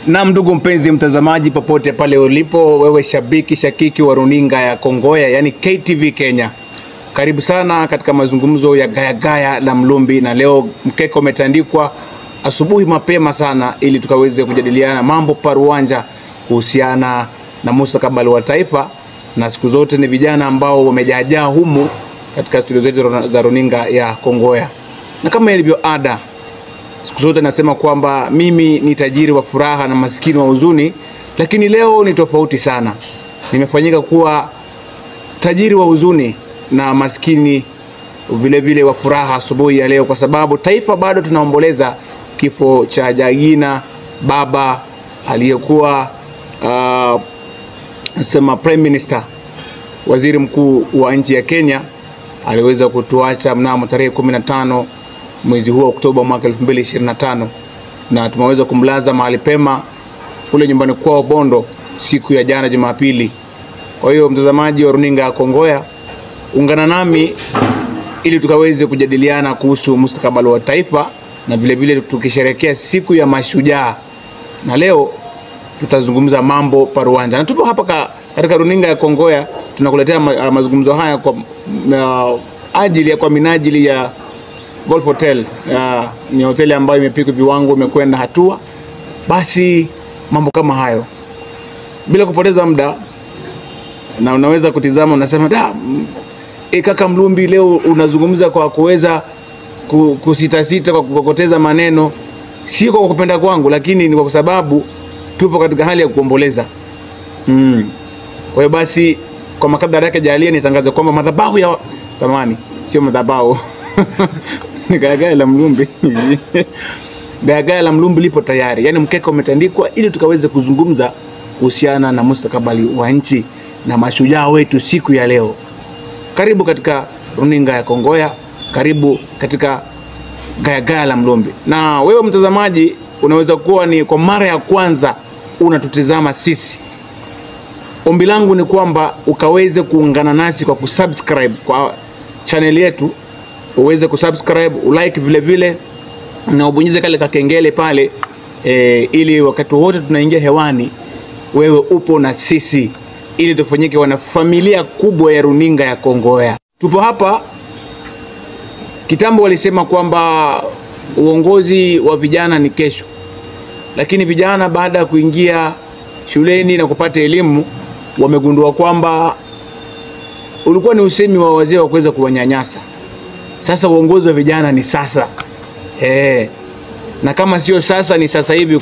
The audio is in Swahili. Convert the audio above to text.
Na ndugu mpenzi mtazamaji popote pale ulipo, wewe shabiki shakiki wa runinga ya Kongoya yani KTV Kenya, karibu sana katika mazungumzo ya Gaya la Mlumbi. Na leo mkeka umetandikwa asubuhi mapema sana ili tukaweze kujadiliana mambo paruanja kuhusiana na mustakabali wa taifa, na siku zote ni vijana ambao wamejajaa humu katika studio zetu za runinga ya Kongoya. Na kama ilivyo ada, siku zote nasema kwamba mimi ni tajiri wa furaha na maskini wa huzuni, lakini leo ni tofauti sana. Nimefanyika kuwa tajiri wa huzuni na maskini vile vile wa furaha asubuhi ya leo, kwa sababu taifa bado tunaomboleza kifo cha Jagina, baba aliyekuwa Prime Minister, waziri mkuu wa nchi ya Kenya. Aliweza kutuacha mnamo tarehe 15 mwezi huu wa Oktoba mwaka 2025, na tumeweza kumlaza mahali pema kule nyumbani kwao Bondo siku ya jana Jumapili. Kwa hiyo mtazamaji wa runinga ya Kongoya, ungana nami ili tukaweze kujadiliana kuhusu mustakabali wa taifa, na vile vile tukisherehekea siku ya mashujaa. Na leo tutazungumza mambo paruanja, na tupo hapa katika runinga ya Kongoya tunakuletea mazungumzo haya kwa minajili ya Golf Hotel. Ni hoteli ambayo imepika viwango, imekwenda hatua. Basi mambo kama hayo, bila kupoteza muda, na unaweza kutizama unasema kaka Mlumbi, leo unazungumza kwa kuweza kusitasita, kwa kukokoteza maneno. Sio kwa kupenda kwangu, lakini ni kwa sababu tupo katika hali ya kuomboleza. Kwa hiyo basi, kwa makadara yake jalia nitangaze kwamba madhabahu ya samani, sio madhabahu ni Gaya la Mlumbi Gaya la Mlumbi lipo tayari, yani mkeka umetandikwa ili tukaweze kuzungumza kuhusiana na mustakabali wa nchi na mashujaa wetu siku ya leo. Karibu katika runinga ya Kongoya, karibu katika Gaya la Mlumbi. Na wewe mtazamaji, unaweza kuwa ni kwa mara ya kwanza unatutizama sisi. Ombi langu ni kwamba ukaweze kuungana nasi kwa kusubscribe kwa channel yetu, uweze kusubscribe, ulike vile vile, na ubonyeze kale kakengele pale ili wakati wote tunaingia hewani wewe upo na sisi, ili tufanyike wana familia kubwa ya runinga ya Kongoya. Tupo hapa. Kitambo walisema kwamba uongozi wa vijana ni kesho, lakini vijana baada ya kuingia shuleni na kupata elimu wamegundua kwamba ulikuwa ni usemi wa wazee wa kuweza kuwanyanyasa. Sasa uongozi wa vijana ni sasa. Na kama sio sasa ni sasa hivi.